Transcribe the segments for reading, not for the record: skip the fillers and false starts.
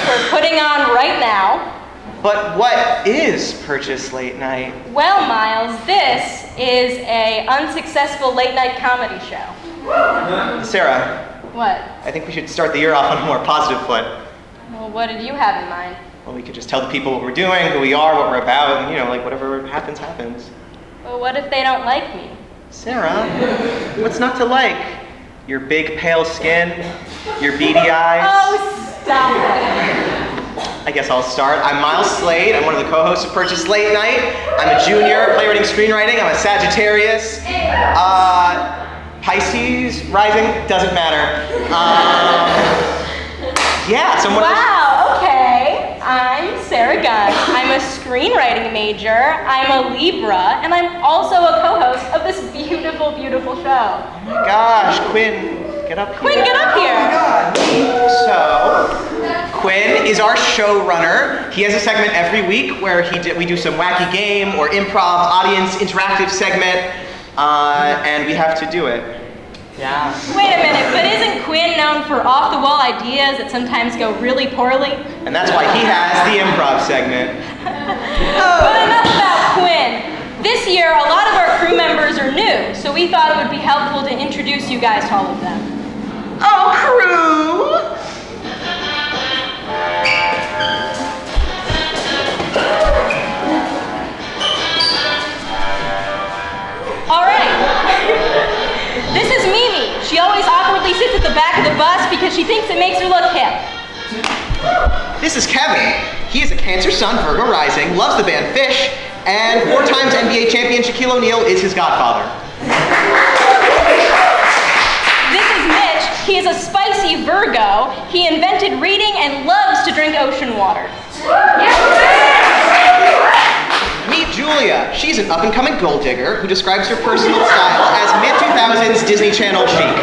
we're putting on right now. But what is Purchase Late Night? Well, Miles, this is an unsuccessful late night comedy show. Sarah. What? I think we should start the year off on a more positive foot. Well, what did you have in mind? Well, we could just tell the people what we're doing, who we are, what we're about, and, you know, like, whatever happens, happens. Well, what if they don't like me? Sarah, what's not to like? Your big, pale skin, your beady eyes. Oh, stop it. I guess I'll start. I'm Miles Slade. I'm one of the co-hosts of Purchase Late Night. I'm a junior, playwriting, screenwriting. I'm a Sagittarius. Pisces, rising, doesn't matter. Yeah, someone. Wow, okay. I'm Sarah Gunn. I'm a screenwriting major. I'm a Libra, and I'm also a co-host of this beautiful, beautiful show. Oh my gosh, Quinn, get up here. Quinn, get up here. Oh my God. So, Quinn is our showrunner. He has a segment every week where we do some wacky game or improv audience interactive segment, and we have to do it. Yeah. Wait a minute, but isn't Quinn known for off-the-wall ideas that sometimes go really poorly? And that's why he has the improv segment. But enough about Quinn. This year, a lot of our crew members are new, so we thought it would be helpful to introduce you guys to all of them. Oh, crew! All right. This is Mimi. She always awkwardly sits at the back of the bus because she thinks it makes her look hip. This is Kevin. He is a Cancer Sun, Virgo rising, loves the band Fish, and 4 times NBA champion Shaquille O'Neal is his godfather. This is Mitch. He is a spicy Virgo. He invented reading and loves to drink ocean water. Meet Julia. She's an up-and-coming gold digger who describes her personal style as mid-2000s Disney Channel chic.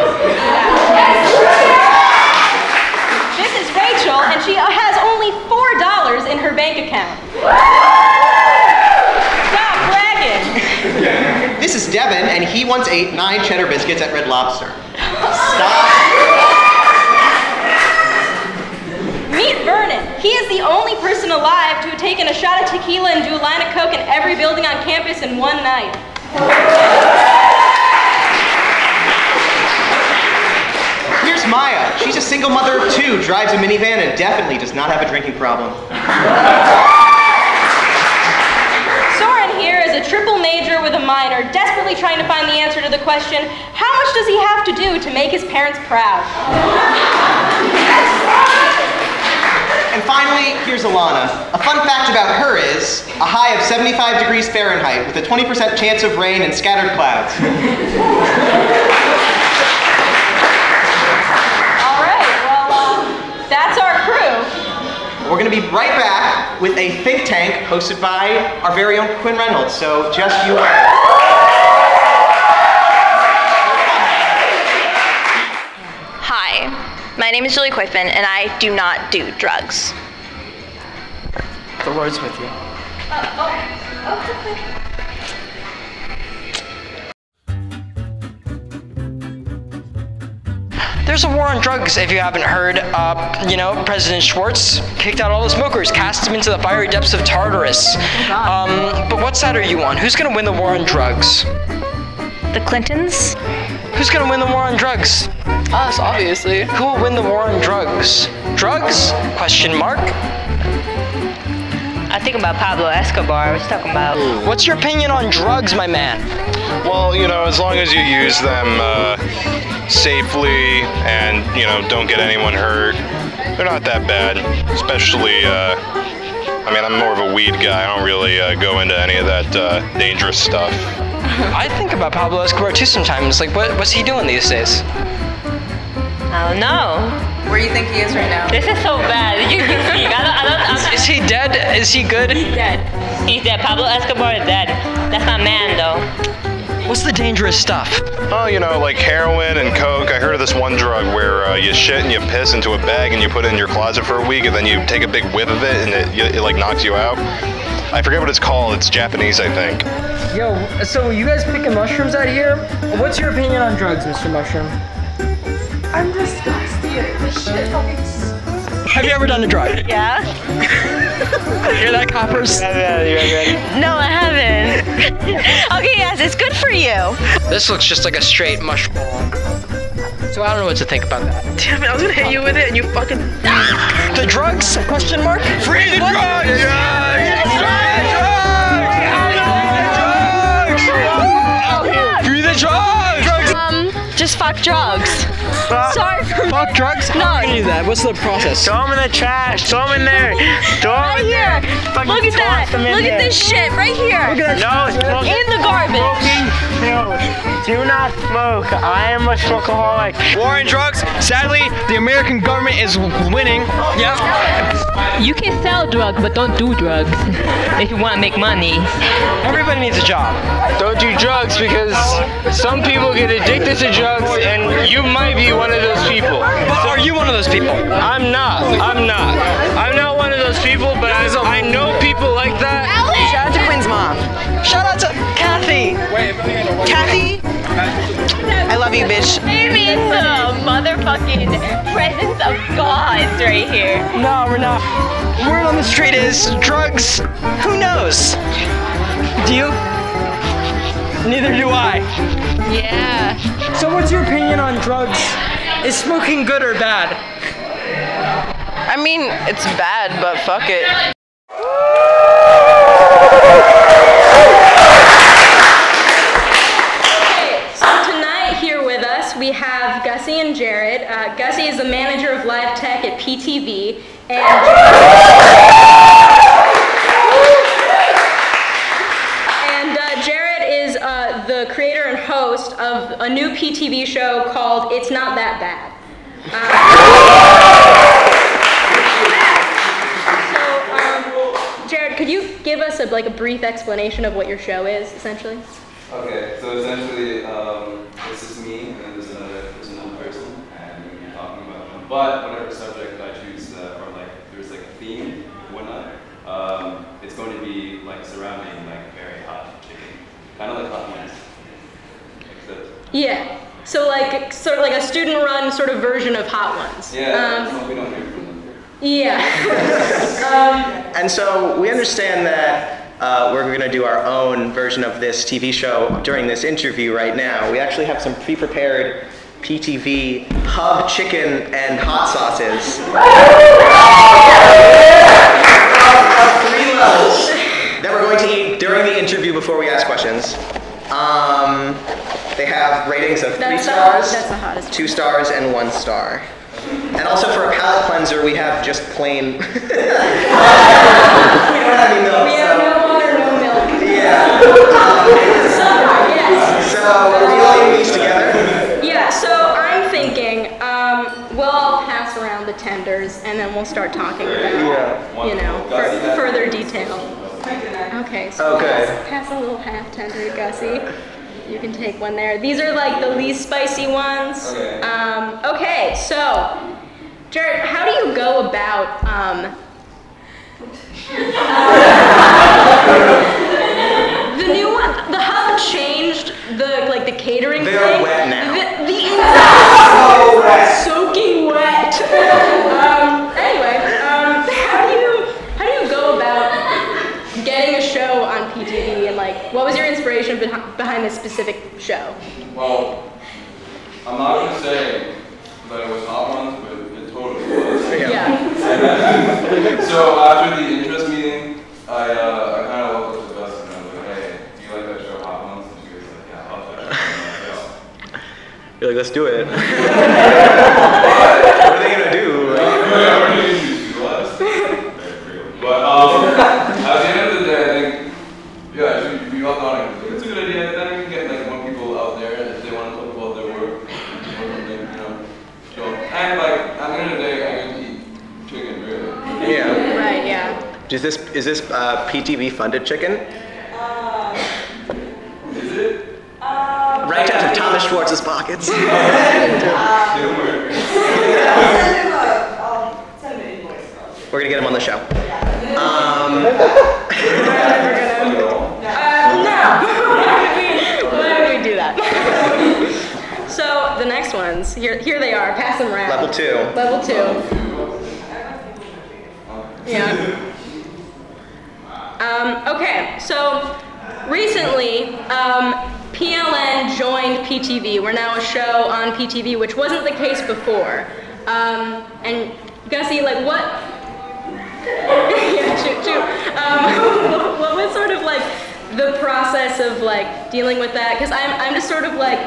This is Rachel, and she has only $4 in her bank account. Stop bragging. This is Devin, and he once ate 9 cheddar biscuits at Red Lobster. Stop. Meet Vernon. He is the only person alive to have taken a shot of tequila and do a line of coke in every building on campus in one night. Here's Maya. She's a single mother of 2, drives a minivan, and definitely does not have a drinking problem. Soren here is a triple major with a minor, desperately trying to find the answer to the question, how much does he have to do to make his parents proud? And finally, here's Alana. A fun fact about her is a high of 75 degrees Fahrenheit with a 20% chance of rain and scattered clouds. All right, well, that's our crew. We're going to be right back with a think tank hosted by our very own Quinn Reynolds, so just you wait. Hi, my name is Julie Quickman, and I do not do drugs. The Lord's with you. There's a war on drugs, if you haven't heard. You know, President Schwartz kicked out all the smokers, cast them into the fiery depths of Tartarus. But what side are you on? Who's gonna win the war on drugs? The Clintons? Who's gonna win the war on drugs? Us, obviously. Who will win the war on drugs? Drugs? Question mark. I think about Pablo Escobar. What you talking about? What's your opinion on drugs, my man? Well, you know, as long as you use them safely and, you know, don't get anyone hurt, they're not that bad. Especially, I mean, I'm more of a weed guy. I don't really go into any of that dangerous stuff. I think about Pablo Escobar too sometimes. Like, what's he doing these days? I don't know. Where do you think he is right now? This is so bad. You speak. Is he dead? Is he good? He's dead. He's dead. Pablo Escobar is dead. That's my man, though. What's the dangerous stuff? Oh, you know, like heroin and coke. I heard of this one drug where you shit and you piss into a bag and you put it in your closet for a week and then you take a big whiff of it and it like knocks you out. I forget what it's called. It's Japanese, I think. Yo, so you guys picking mushrooms out here? What's your opinion on drugs, Mr. Mushroom? I'm disgusted. This shit fucking sucks. Have you ever done a drug? Yeah. Hear that, coppers? No, I haven't. Okay, yes, it's good for you. This looks just like a straight mush ball. So I don't know what to think about that. Damn it, I was gonna hit you with it and you fucking... The drugs? Question mark? Free the drugs! Free the drugs! Just fuck drugs. Sorry for... Fuck drugs? How are you gonna do that? What's the process? Throw them in the trash. Throw them in there. Throw them in there. Look at that. Look at this shit right here. No, smoke. In the garbage. Smoking. No. Do not smoke. I am a smokeaholic. War on drugs. Sadly, the American government is winning. Yeah. You can sell drugs, but don't do drugs if you want to make money. Everybody needs a job. Don't do drugs because some people get addicted to drugs and you might be one of those people. But are you one of those people? I'm not. I'm not one of those people, but I know people like that. Shout out to Quinn's mom. Shout out to Kathy. Kathy, I love you, bitch. I mean the motherfucking presence of gods right here. No, we're not. Word on the street is drugs. Who knows? Do you? Neither do I. Yeah. So what's your opinion on drugs? Is smoking good or bad? I mean, it's bad, but fuck it. Okay, so tonight here with us we have Gussie and Jared. Gussie is the manager of live tech at PTV, and Jared is the creator and host of a new PTV show called It's Not That Bad. Jared, could you give us a brief explanation of what your show is, essentially? Okay, so essentially, it's just me, and then there's another person, and we're talking about them. But whatever subject I choose from, there's a theme and whatnot, it's going to be surrounding very hot chicken, kind of like hot ones. Yeah. So sort of like a student-run sort of version of Hot Ones. Yeah. We don't hear from them. Yeah. And so we understand that we're going to do our own version of this TV show during this interview right now. We actually have some pre-prepared PTV hub chicken and hot sauces. Of 3 levels that we're going to eat during the interview before we ask questions. They have ratings of 3 stars, that's the hottest. 2 stars, and 1 star. And also for a palate cleanser, we have just plain. We don't have any milk. We have no water, no milk. Yeah. Yes. So are we all eating these together? Yeah. So I'm thinking we'll all pass around the tenders, and then we'll start talking about further detail. Okay. So pass a little half tender to Gussie. You can take one there. These are the least spicy ones. Okay. Okay, so, Jared, how do you go about, the new one, the hub changed the catering thing. They're wet now. The inside is soaking wet. Anyway, how do you go about getting a show on PTV, and what was your inspiration behind this specific show? Well, I'm not going to say that it was Hot Ones, but it totally was. Yeah. So after the interest meeting, I kind of looked up to Gussie and I was like, hey, do you like that show Hot Ones? And she was like, yeah, I love that show. You're like, let's do it. What are they going to do? But at the end of the day, I think, we all thought it's a good idea. Then we can get more people out there if they want to talk about their work or something, So, and at the end of the day, I get to eat chicken, really. Yeah. Right. Yeah. Is this PTV funded chicken? Is it? Right out of Thomas Schwartz's pockets. We're gonna get him on the show. Why would we do that? So the next ones, here they are. Pass them around. Level 2. Level 2. Yeah. Okay, so recently, PLN joined PTV. We're now a show on PTV, which wasn't the case before. And Gussie, like what? Yeah, shoot. What was sort of like the process of like dealing with that? Because I'm just sort of like,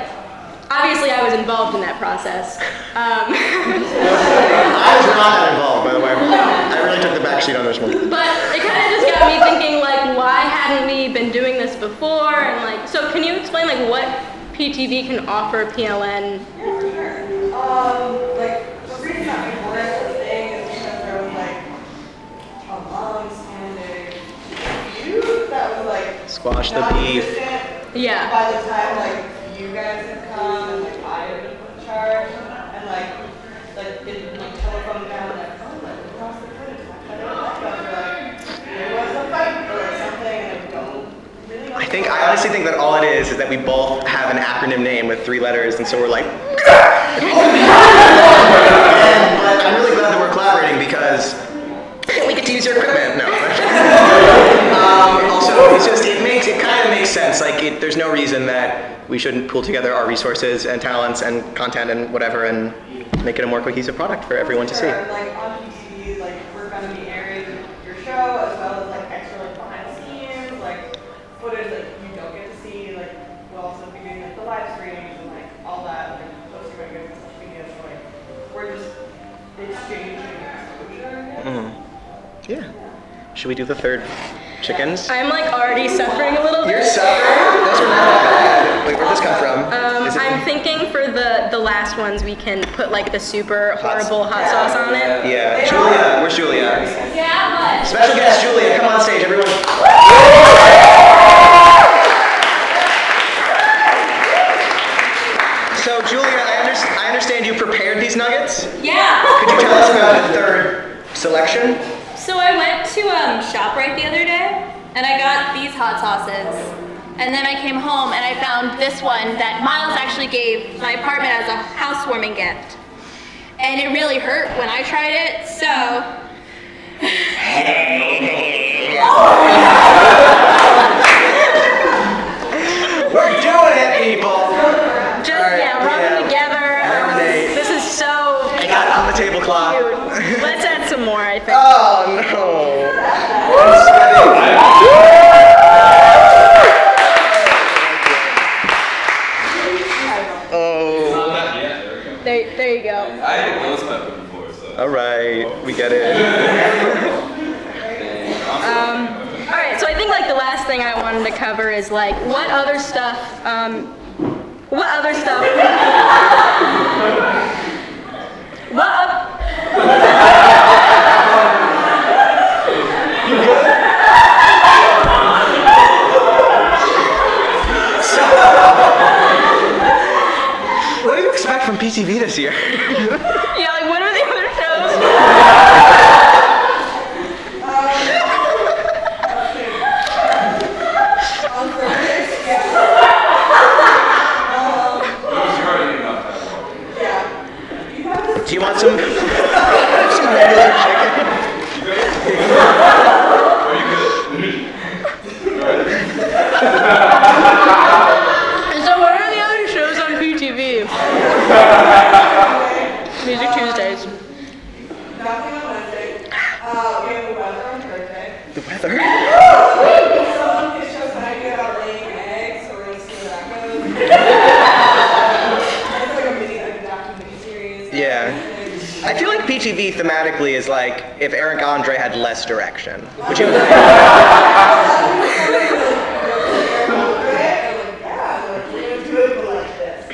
obviously I was involved in that process. I was not that involved, by the way. I really took the backseat on this one. But it kind of just got me thinking, like, why hadn't we been doing this before? And like, so can you explain like what PTV can offer PLN? Yeah, sure. Like the reason that we weren't a thing is because there was like a long-standing feud that was like squash the beef. Yeah. By the time like you guys had come and like I had been put in charge and like it like telephone down like oh like across the footage like there was a fight or like something and I don't really. I honestly think that all it is that we both have an acronym name with 3 letters, and so we're like. But I'm really glad that we're collaborating because we get to use your equipment. No. Also, it's just it kind of makes sense. Like there's no reason that we shouldn't pool together our resources and talents and content and whatever and make it a more cohesive product for everyone to see. Like on PTV, like we're going to be airing your show as well as like extra like behind the scenes, like footage that you don't get to see. Like we'll also be doing like the live streams and like all that, like posting on your social media. So like we're just exchanging exposure. Yeah. Should we do the 3rd chickens? I'm like already suffering a little bit. You're suffering? Those are not that bad. Wait, where'd this come from? I'm thinking for the last ones we can put like the super horrible hot sauce on it. Yeah. Julia, where's Julia? Yeah, but Special guest Julia, come on stage, everyone. So Julia, I understand you prepared these nuggets? Yeah. Could you tell us about the 3rd selection? So I went to ShopRite the other day, and I got these hot sauces. And then I came home and I found this one that Miles actually gave my apartment as a housewarming gift. And it really hurt when I tried it, so... We're doing it, people! Just, rub them together. This is so... I got it on the tablecloth. Cute. Let's add some more, I think. Oh, no. There you go. I had ghost pepper before, so. All right, we get it. All right, so I think like the last thing I wanted to cover is like what other stuff. What do you expect from PTV this year? Yeah, like what are the other shows? Do you want some regular chicken? So what are the other shows on PTV? Music Tuesdays. Nothing on Wednesday. We have the weather on Thursday. The weather? Someone shows an idea about laying eggs, so we're going to see where that goes. It's like a mini series. Yeah. I feel like PTV thematically is like if Eric Andre had less direction. Which he would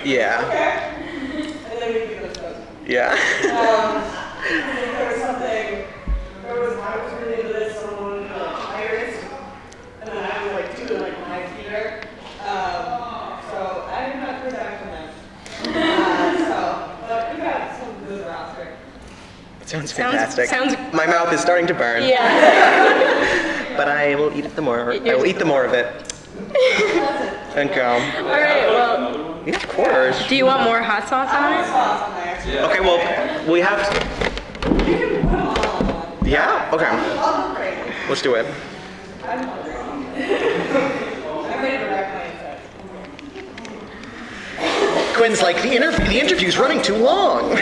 Yeah. And then we give it a toast. Yeah. There was something, I was really into this, someone would do like pirates, and then I would like do like my theater. So I did not heard back from them. But we got some good roster. Sounds fantastic. My mouth is starting to burn. Yeah. But I will eat the more. I will eat the more of it. And go. All right. Well. Yeah, of course. Do you want more hot sauce on it? Okay. Well, we have. Yeah. Okay. Let's do it. I'm ready to wreck my insects. Quinn's like, the interview's running too long. We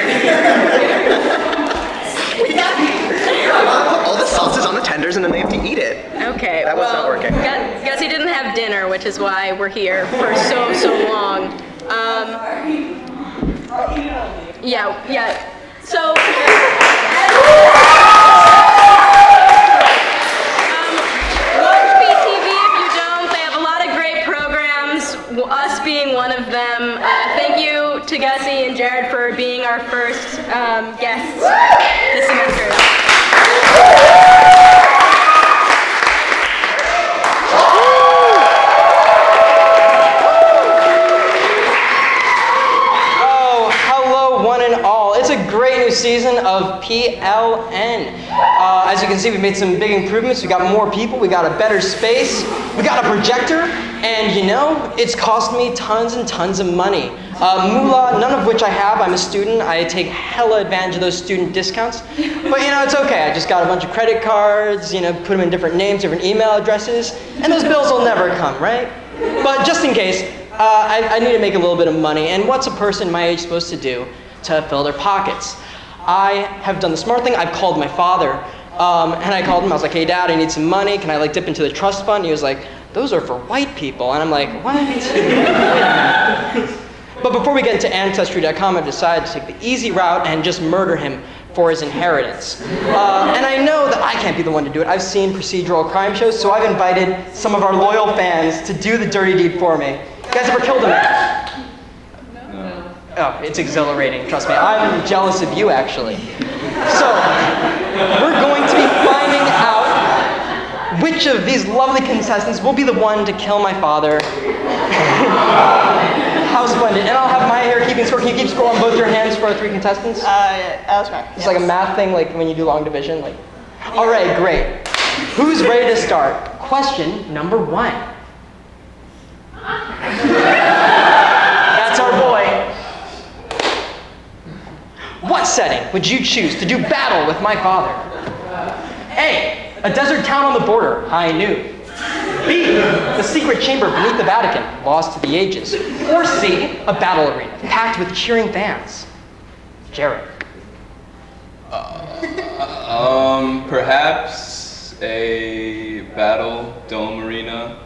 got put all the sauces on the tenders and then they have to eat it. Okay. That was not working. Gussie didn't have dinner, which is why we're here for so long. Yeah. So. Watch BTV if you don't. They have a lot of great programs, us being one of them. Thank you to Gussie and Jared for being our first guests this semester. Great new season of PLN. As you can see, we've made some big improvements. We got more people, we got a better space, we got a projector, and you know, it's cost me tons and tons of money. Moolah, none of which I have. I'm a student. I take hella advantage of those student discounts. But you know, it's okay. I just got a bunch of credit cards, you know, put them in different names, different email addresses, and those bills will never come, right? But just in case, I need to make a little bit of money, and what's a person my age supposed to do to fill their pockets? I have done the smart thing. I've called my father, and I called him. I was like, hey, Dad, I need some money. Can I like dip into the trust fund? He was like, those are for white people. And I'm like, what? But before we get into Ancestry.com, I've decided to take the easy route and just murder him for his inheritance. And I know that I can't be the one to do it. I've seen procedural crime shows, so I've invited some of our loyal fans to do the dirty deed for me. You guys ever killed a man? Oh, it's exhilarating, trust me. I'm jealous of you, actually. So, we're going to be finding out which of these lovely contestants will be the one to kill my father. How splendid. And I'll have my hair keeping score. Can you keep score on both your hands for our 3 contestants? That's right. It's like a math thing, like when you do long division. Like, all right, great. Who's ready to start? Question number 1. That's our boy. What setting would you choose to do battle with my father? A, a desert town on the border, high noon. B, the secret chamber beneath the Vatican, lost to the ages. Or C, a battle arena, packed with cheering fans. Jared. Perhaps a battle dome arena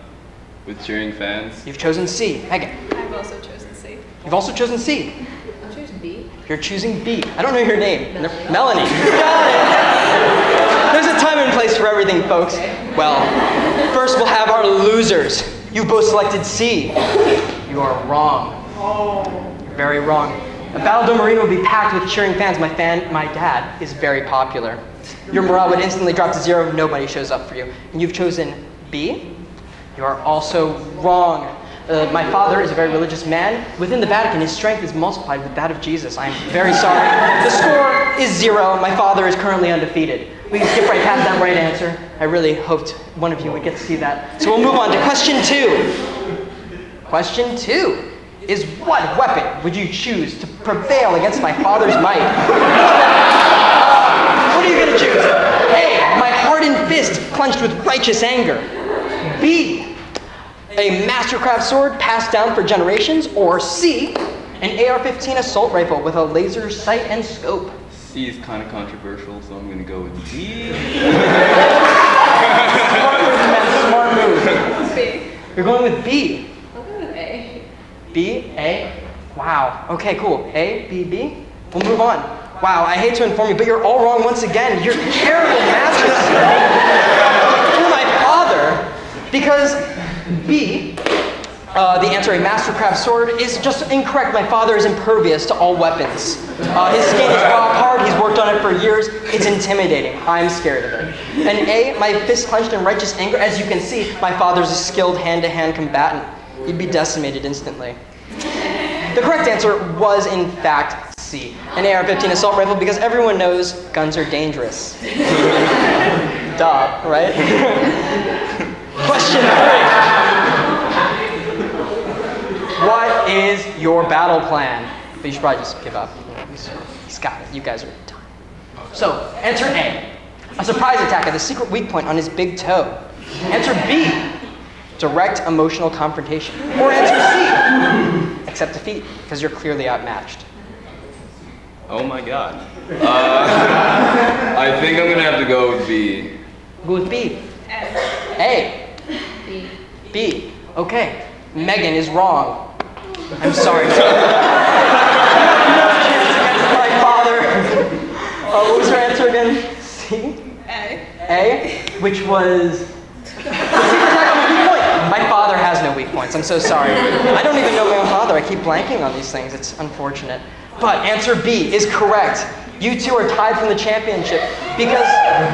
with cheering fans. You've chosen C. Megan. I've also chosen C. You've also chosen C. I'll choose B. You're choosing B. I don't know your name. Melanie. Got it. There's a time and place for everything, folks. Well, first we'll have our losers. You both selected C. You are wrong. You're very wrong. A battle dome arena will be packed with cheering fans. My dad is very popular. Your morale would instantly drop to 0. Nobody shows up for you. And you've chosen B. You are also wrong. My father is a very religious man. Within the Vatican, his strength is multiplied with that of Jesus. I am very sorry. The score is 0. My father is currently undefeated. We can skip right past that right answer. I really hoped one of you would get to see that. So we'll move on to question 2. Question 2 is, what weapon would you choose to prevail against my father's might? What are you going to choose? A, my hardened fist clenched with righteous anger. B, a mastercraft sword passed down for generations. Or C, an AR-15 assault rifle with a laser sight and scope. C is kind of controversial, so I'm going to go with D. Smart move, man. Smart move. B. You're going with B. I'll go with A. B, A. Wow. Okay, cool. A, B, B. We'll move on. Wow, I hate to inform you, but you're all wrong once again. You're terrible masters for my father, because B, the answer, a mastercraft sword, is just incorrect. My father is impervious to all weapons. His skin is rock hard. He's worked on it for years. It's intimidating. I'm scared of it. And A, my fist clenched in righteous anger. As you can see, my father's a skilled hand-to-hand combatant. You'd be decimated instantly. The correct answer was, in fact, C, an AR-15 assault rifle, because everyone knows guns are dangerous. Duh, right? Question 3. What is your battle plan? But you should probably just give up. He's got it. You guys are done. So, answer A. A surprise attack at the secret weak point on his big toe. Answer B, direct emotional confrontation. Or answer C, accept defeat, because you're clearly outmatched. Oh my god. I think I'm gonna have to go with B. Go with B. A. B. B. Okay. Megan is wrong. I'm sorry. No chance against my father. What was your answer again? C? A. A? Which was... My father has no weak points. I'm so sorry. I don't even know my own father. I keep blanking on these things. It's unfortunate. But answer B is correct. You two are tied from the championship because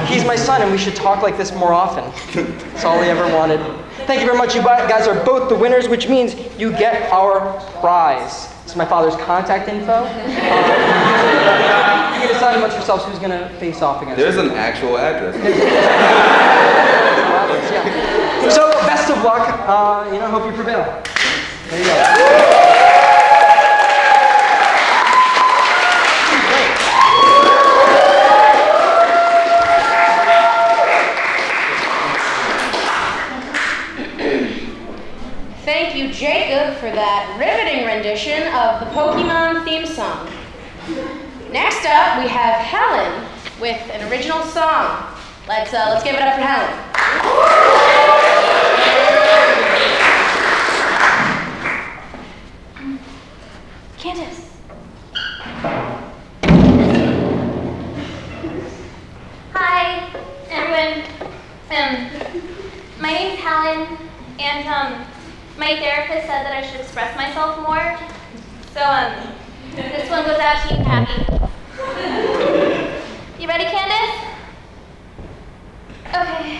he's my son and we should talk like this more often. That's all he ever wanted. Thank you very much. You guys are both the winners, which means you get our prize. This is my father's contact info. You can decide amongst yourselves who's going to face off against There's an actual address. Yeah. So, best of luck. Hope you prevail. There you go. Thank you, Jacob, for that riveting rendition of the Pokemon theme song. Next up, we have Helen with an original song. Let's give it up for Helen. Candace. Hi, everyone. My name's Helen, and my therapist said that I should express myself more. So this one goes out to you, Patty. You ready, Candace? Okay.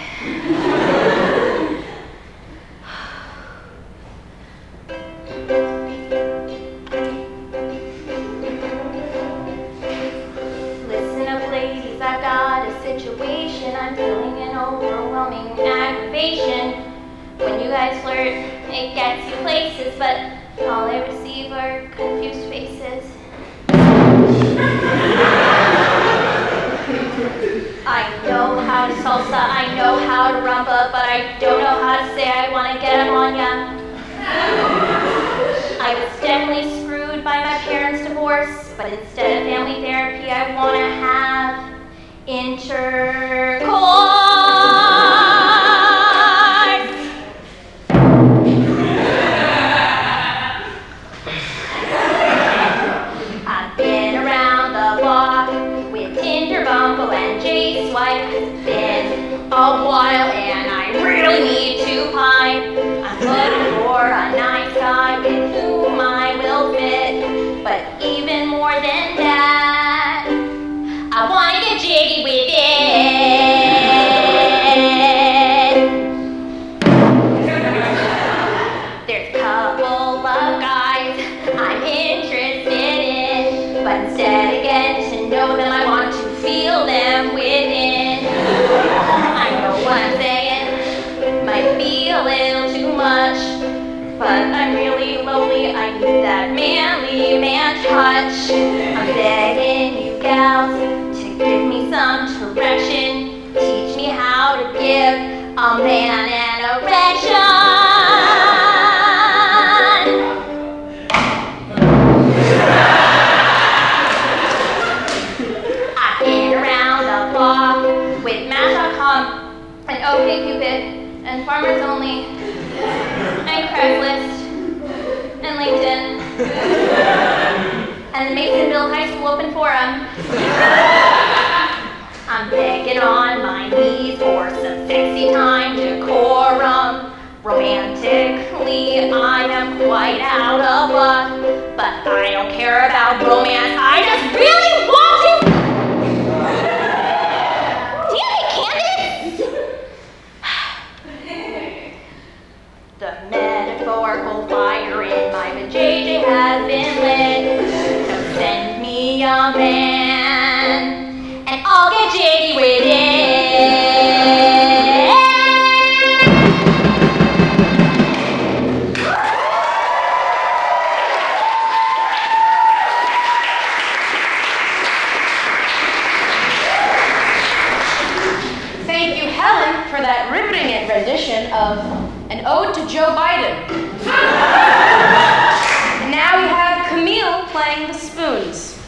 Listen up, ladies, I've got a situation. I'm feeling an overwhelming aggravation. When you guys flirt, it gets you places, but all I receive are confused faces. I know how to salsa, I know how to rumba, but I don't know how to say I want to get 'em on ya. I was definitely screwed by my parents' divorce, but instead of family therapy, I want to have intercourse. I've been around the block with Tinder, Bumble, and J-Swipe. It's been a while and I really need to pipe. I'm looking for a nice guy with whom I will fit. But even more than that, I want to get jiggy with it. There's a couple of guys I'm interested in, but instead of getting to know them, I want to feel them within. I know what I'm saying might be a little too much, but I'm really lonely. I need that manly man touch. I'm begging you gals to give me some direction. Teach me how to give a man an erection. I've been around the block with Match.com and OkCupid and Farmers Only and Craigslist and LinkedIn and the Masonville High School Open Forum. I'm begging on my knees for some sexy time decorum. Romantically, I am quite out of luck, but I don't care about romance. I just really want to. Damn it, Candace! The metaphorical fire in my vajayjay has been lit. So send me a man, and I'll get jiggy with it. brilliant rendition of An Ode to Joe Biden. And now we have Camille playing the spoons.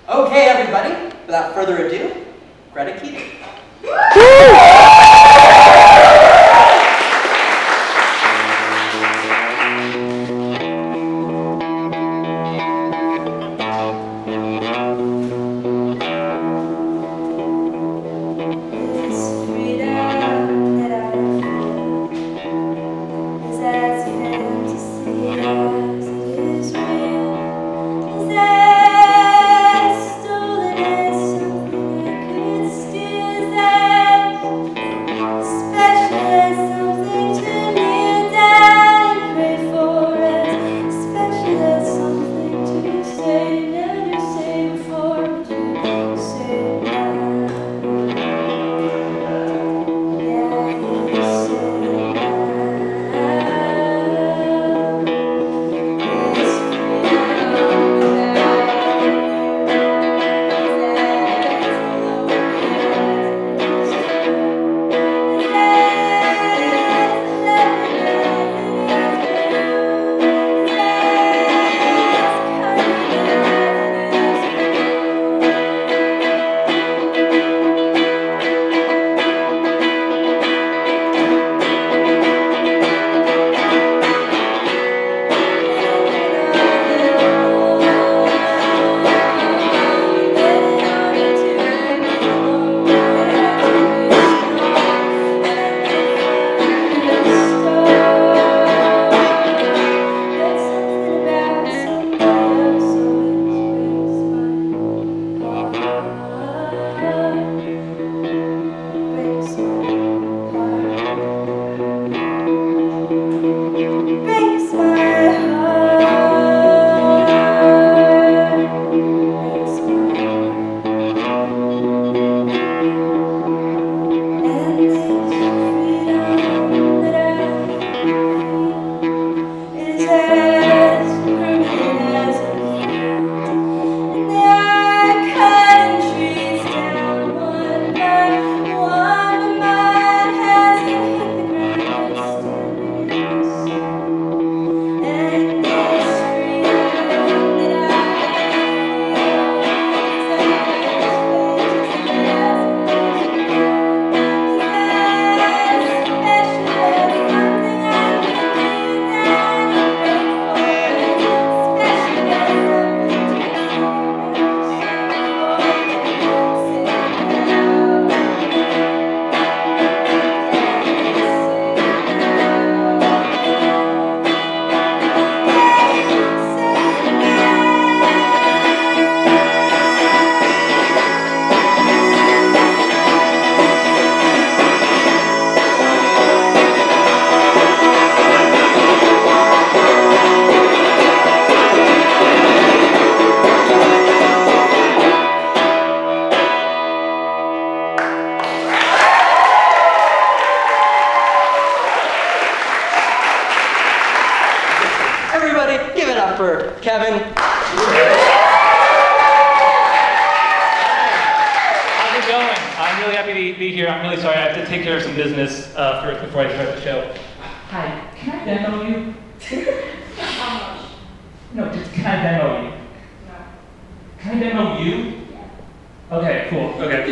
Okay, everybody, without further ado, Greta Keating. for Kevin. How's it going? I'm really happy to be here. I'm really sorry. I have to take care of some business first before I start the show. Hi, can I demo you? No, just can I demo you? No. Can I demo you? Okay, cool. Okay.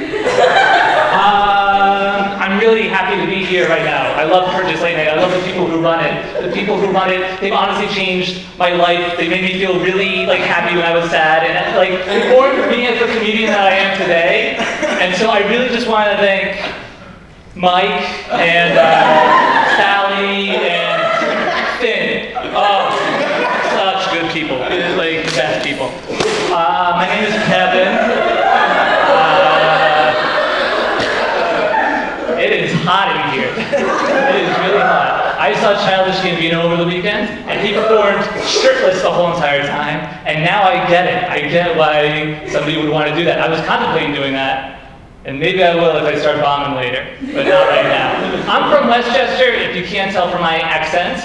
I'm really happy to be here right now. I love Purchase Late Night. I love the people who run it. The people who run it, they've honestly changed my life. They made me feel really happy when I was sad, and they formed me as the comedian that I am today. And so I really just want to thank Mike and Sally and Finn. Oh, such good people. Like best people. My name is Kevin. It is hot in here. It is really hot. I saw Childish Gambino over the weekend, and he performed shirtless the whole entire time, and now I get it. I get why somebody would want to do that. I was contemplating doing that, and maybe I will if I start bombing later, but not right now. I'm from Westchester, if you can't tell from my accent.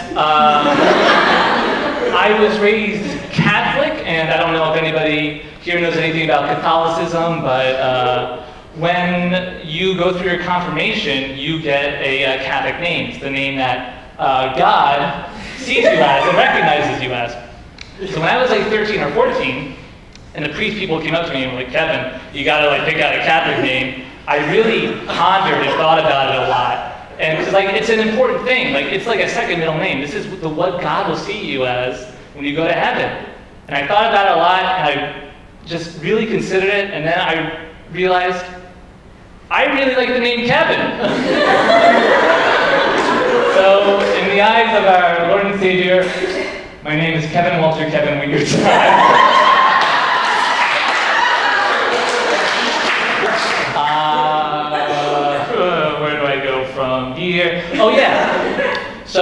I was raised Catholic, and I don't know if anybody here knows anything about Catholicism, but when you go through your confirmation, you get a Catholic name. It's the name that God sees you as and recognizes you as. So when I was like 13 or 14, and the priest people came up to me and were like, Kevin, you gotta like pick out a Catholic name, I really pondered and thought about it a lot. And because like it's an important thing, like it's like a second middle name. This is what God will see you as when you go to heaven. And I thought about it a lot, and I just really considered it, and then I realized I really like the name Kevin. So in the eyes of our Lord and Savior, my name is Kevin Walter Kevin Wingertzahn. Where do I go from here? Oh yeah. So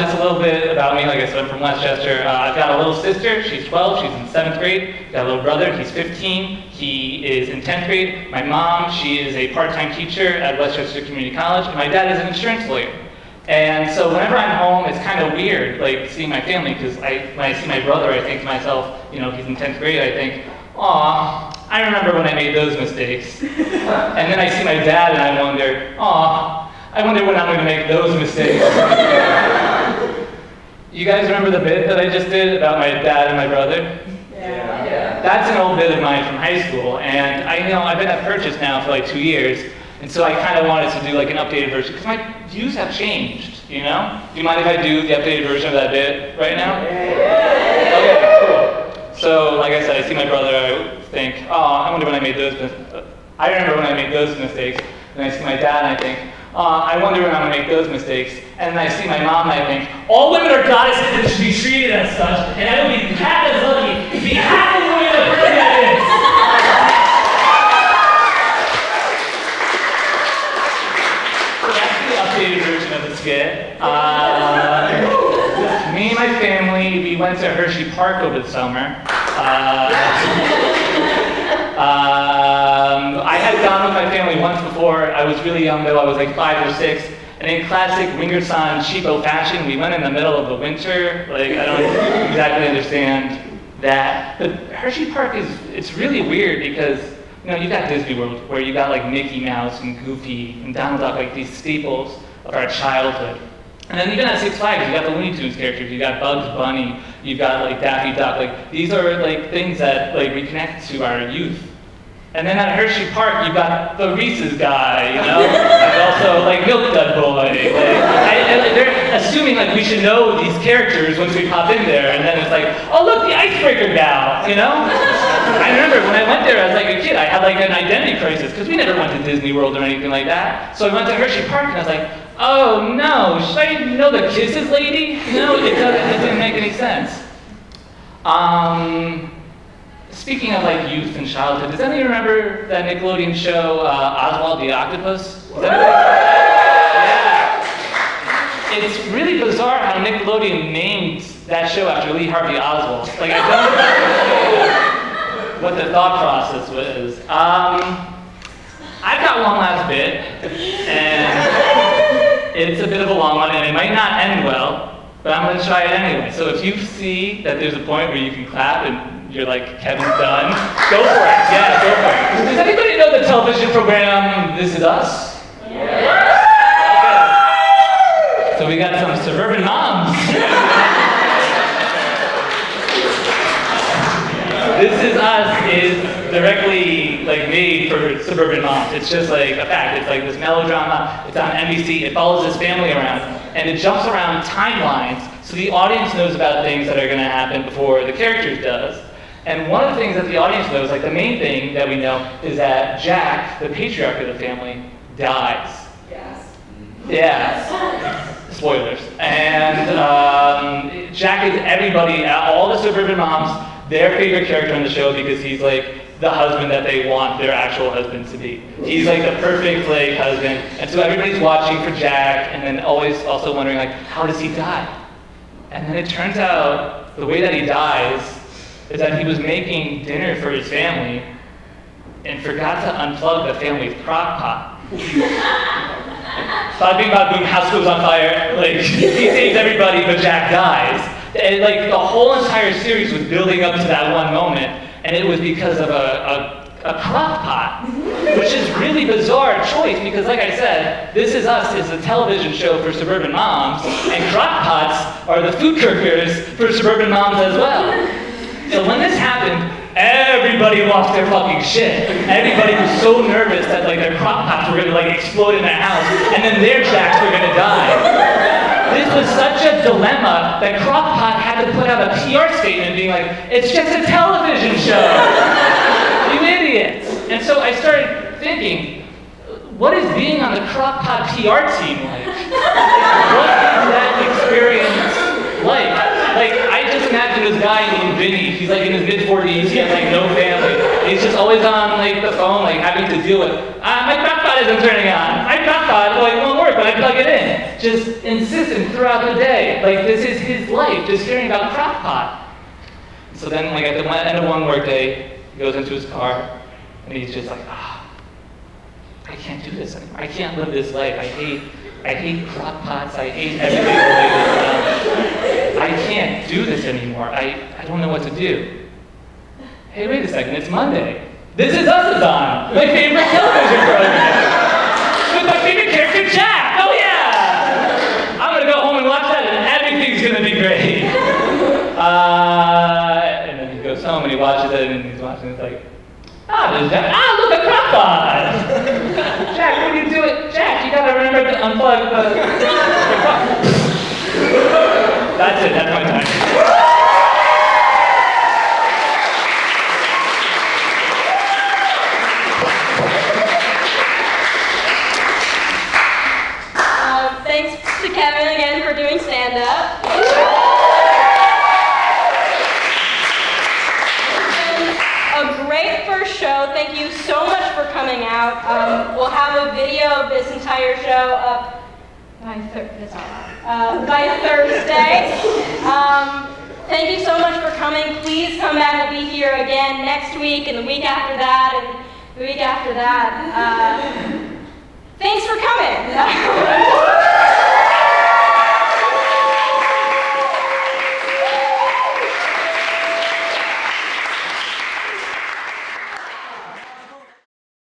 just a little bit about me. Like I said, I'm from Westchester. I've got a little sister. She's 12. She's in 7th grade. Got a little brother. He's 15. He is in 10th grade. My mom, she is a part-time teacher at Westchester Community College. And my dad is an insurance lawyer. And so whenever I'm home, it's kind of weird, like seeing my family, because when I see my brother, I think to myself, you know, he's in 10th grade. I think, aw, I remember when I made those mistakes. And then I see my dad, and I wonder, aw, I wonder when I'm going to make those mistakes. You guys remember the bit that I just did about my dad and my brother? Yeah. That's an old bit of mine from high school, and I've been at Purchase now for like 2 years, and so I kind of wanted to do like an updated version, because my views have changed, you know? Do you mind if I do the updated version of that bit right now? Yeah. Okay, cool. So, like I said, I see my brother, I think, oh, I wonder when I made those I remember when I made those mistakes. And I see my dad, and I think, I wonder when I'm going to make those mistakes. And then I see my mom, and I think, all women are goddesses and should be treated as such, and I would be half as lucky to be half the woman that Bernadette is. So that's the updated version of the skit. Me and my family, we went to Hershey Park over the summer. I had gone with my family once before. I was really young though, I was like 5 or 6. And in classic Wingertzahn cheapo fashion, we went in the middle of the winter. Like, I don't exactly understand that. But Hershey Park it's really weird because, you know, you got Disney World where you got like Mickey Mouse and Goofy and Donald Duck, like these staples of our childhood. And then even at Six Flags, you got the Looney Tunes characters, you got Bugs Bunny, you've got like Daffy Duck, like these are like things that like reconnect to our youth. And then at Hershey Park, you've got the Reese's guy, you know? And also like Milk Dud Boy. They're assuming like we should know these characters once we pop in there, and then it's like, oh look, the icebreaker gal, you know? I remember when I went there as like a kid, I had like an identity crisis, because we never went to Disney World or anything like that. So I went to Hershey Park and I was like, oh no, should I know the Kisses lady? No, it doesn't make any sense. Speaking of like youth and childhood, does anybody remember that Nickelodeon show, Oswald the Octopus? Yeah. It's really bizarre how Nickelodeon named that show after Lee Harvey Oswald. Like, I don't know what the thought process was. I've got one last bit, and it's a bit of a long one, and it might not end well, but I'm going to try it anyway. So if you see that there's a point where you can clap and you're like, Kevin's done, go for it. Yeah, go for it. Does anybody know the television program This Is Us? Yeah. Okay. So we got some suburban moms. This Is Us is directly like made for suburban moms. It's just like a fact. It's like this melodrama. It's on NBC. It follows this family around, and it jumps around timelines, so the audience knows about things that are going to happen before the characters does. And one of the things that the audience knows, like the main thing that we know, is that Jack, the patriarch of the family, dies. Yes. Yeah. Spoilers. And Jack is everybody, all the suburban moms, their favorite character on the show, because he's like the husband that they want their actual husband to be. He's like the perfect like husband. And so everybody's watching for Jack, and then always also wondering like, how does he die? And then it turns out the way that he dies is that he was making dinner for his family and forgot to unplug the family's crock pot. Bada bing, bada boom, house goes on fire. Like, he saves everybody, but Jack dies. And, like, the whole entire series was building up to that one moment, and it was because of a crock pot, which is really bizarre choice because, like I said, This Is Us is a television show for suburban moms, and crock pots are the food cookers for suburban moms as well. So when this happened, everybody lost their fucking shit. Everybody was so nervous that like their crock pots were gonna like explode in their house, and then their jacks were gonna die. This was such a dilemma that Crock-Pot had to put out a PR statement being like, it's just a television show, you idiots. And so I started thinking, what is being on the Crock-Pot PR team like? What is that experience like? Like, I just imagine this guy named Vinny, he's like in his mid-40s, he has like no family. He's just always on like the phone, like having to deal with, my Crock-Pot isn't turning on. My Crock-Pot like won't work when I plug it in. Just insistent throughout the day. Like this is his life, just hearing about Crock-Pot. So then like at the end of one work day, he goes into his car and he's just like, I can't do this anymore. I can't live this life. I hate Crock-Pots. I hate everything related to them. I can't do this anymore. I don't know what to do. Hey, wait a second, it's Monday. This Is Us is on, my favorite television program. With my favorite character, Jack. Oh yeah! I'm gonna go home and watch that and everything's gonna be great. And then he goes home and he watches it and he's watching it like, there's Jack. Look, a Crock-Pot! Jack, what are you doing? Jack, you gotta remember to unplug the Crock-Pot. That's it, that's my time. Thanks to Kevin again for doing stand-up. A great first show. Thank you so much for coming out. We'll have a video of this entire show up by Thursday. Thank you so much for coming. Please come back. We'll be here again next week and the week after that and the week after that. Thanks for coming.